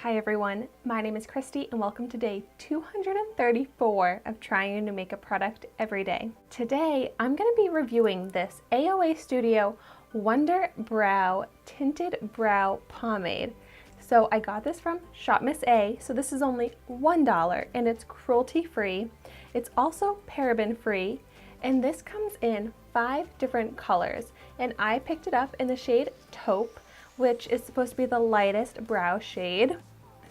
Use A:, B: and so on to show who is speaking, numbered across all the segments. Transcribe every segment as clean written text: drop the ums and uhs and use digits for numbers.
A: Hi everyone, my name is Christy and welcome to day 234 of trying to make a product every day. Today I'm going to be reviewing this AOA Studio Wonder Brow Tinted Brow Pomade. So I got this from ShopMissA, so this is only $1 and it's cruelty free. It's also paraben free and this comes in 5 different colors and I picked it up in the shade Taupe, which is supposed to be the lightest brow shade.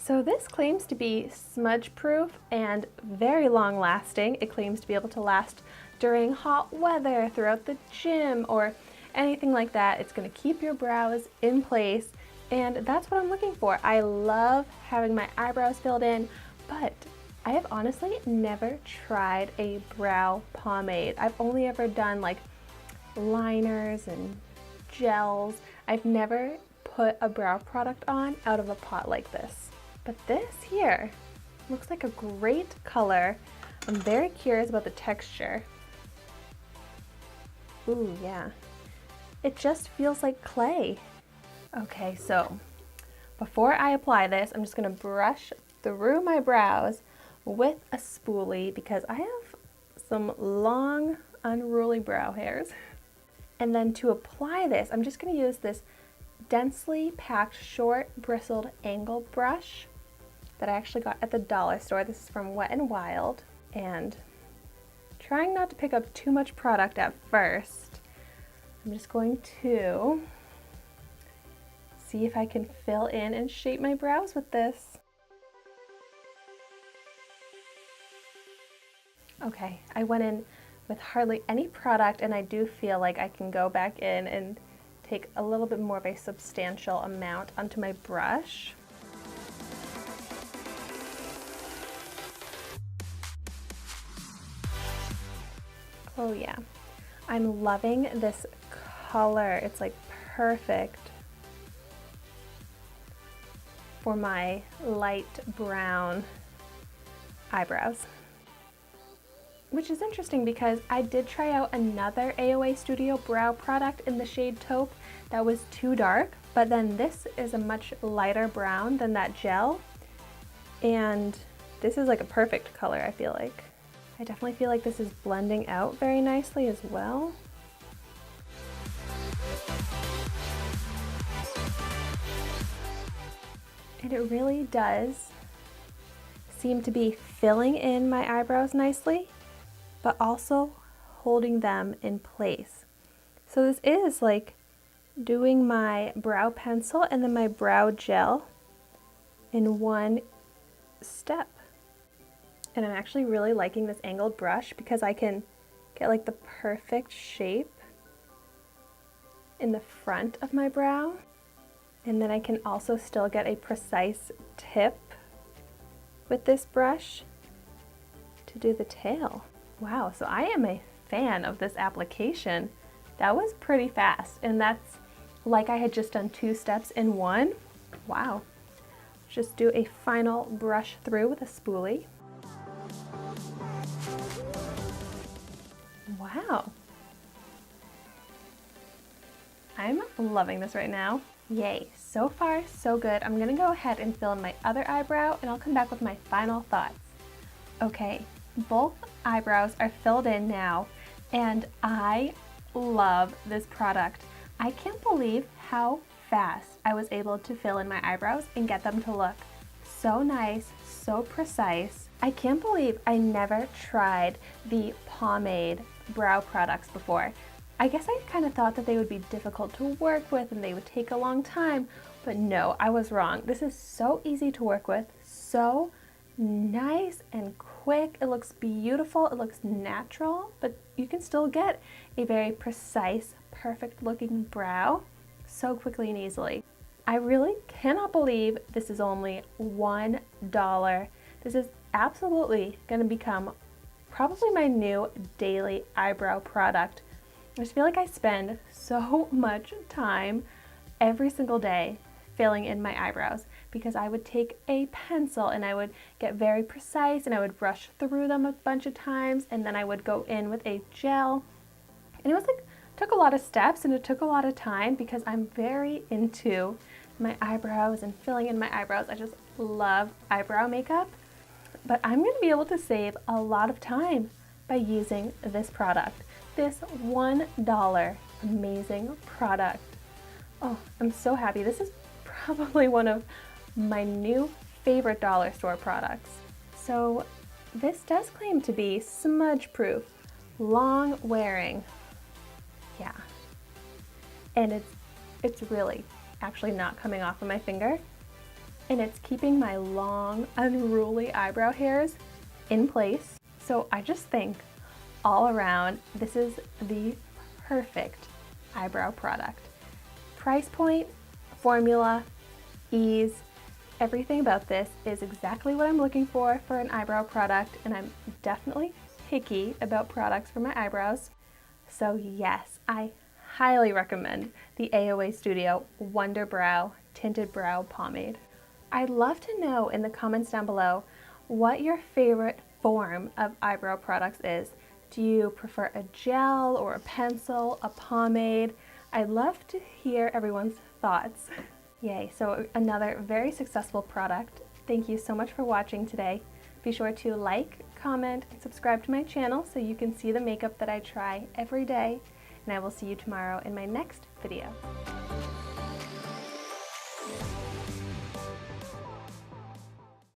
A: So this claims to be smudge proof and very long lasting. It claims to be able to last during hot weather, throughout the gym, or anything like that. It's going to keep your brows in place, and that's what I'm looking for. I love having my eyebrows filled in, but I have honestly never tried a brow pomade. I've only ever done like liners and gels. I've never put a brow product on out of a pot like this. But this here looks like a great color. I'm very curious about the texture. Ooh, yeah. It just feels like clay. Okay, so before I apply this, I'm just gonna brush through my brows with a spoolie because I have some long, unruly brow hairs. And then to apply this, I'm just gonna use this densely packed short bristled angle brush that I actually got at the dollar store. This is from Wet n Wild, and trying not to pick up too much product at first, I'm just going to see if I can fill in and shape my brows with this. Okay, I went in with hardly any product and I do feel like I can go back in and take a little bit more of a substantial amount onto my brush. Oh yeah, I'm loving this color. It's like perfect for my light brown eyebrows. Which is interesting because I did try out another AOA Studio brow product in the shade Taupe that was too dark, but then this is a much lighter brown than that gel, and this is like a perfect color, I feel like. I definitely feel like this is blending out very nicely as well. And it really does seem to be filling in my eyebrows nicely, but also holding them in place. So this is like doing my brow pencil and then my brow gel in one step. And I'm actually really liking this angled brush because I can get like the perfect shape in the front of my brow. And then I can also still get a precise tip with this brush to do the tail. Wow, so I am a fan of this application. That was pretty fast, and that's like I had just done 2 steps in one. Wow. Just do a final brush through with a spoolie. Wow. I'm loving this right now. Yay, so far so good. I'm gonna go ahead and fill in my other eyebrow and I'll come back with my final thoughts. Okay, both eyebrows are filled in now and I love this product. I can't believe how fast I was able to fill in my eyebrows and get them to look so nice, so precise. I can't believe I never tried the Pomade brow products before. I guess I kind of thought that they would be difficult to work with and they would take a long time, but no, I was wrong. This is so easy to work with, so nice and quick. It looks beautiful, it looks natural, but you can still get a very precise, perfect looking brow so quickly and easily. I really cannot believe this is only $1. This is absolutely going to become probably my new daily eyebrow product. I just feel like I spend so much time every single day filling in my eyebrows because I would take a pencil and I would get very precise and I would brush through them a bunch of times and then I would go in with a gel, and it was like took a lot of steps and it took a lot of time because I'm very into my eyebrows and filling in my eyebrows. I just love eyebrow makeup. But I'm going to be able to save a lot of time by using this product. This $1 amazing product. Oh, I'm so happy. This is probably one of my new favorite dollar store products. So this does claim to be smudge proof, long wearing. Yeah. And it's really actually not coming off of my finger. And it's keeping my long, unruly eyebrow hairs in place. So I just think all around, this is the perfect eyebrow product. Price point, formula, ease, everything about this is exactly what I'm looking for an eyebrow product, and I'm definitely picky about products for my eyebrows. So yes, I highly recommend the AOA Studio Wonder Brow Tinted Brow Pomade. I'd love to know in the comments down below what your favorite form of eyebrow products is. Do you prefer a gel or a pencil, a pomade? I'd love to hear everyone's thoughts. Yay, so another very successful product. Thank you so much for watching today. Be sure to like, comment, and subscribe to my channel so you can see the makeup that I try every day. And I will see you tomorrow in my next video.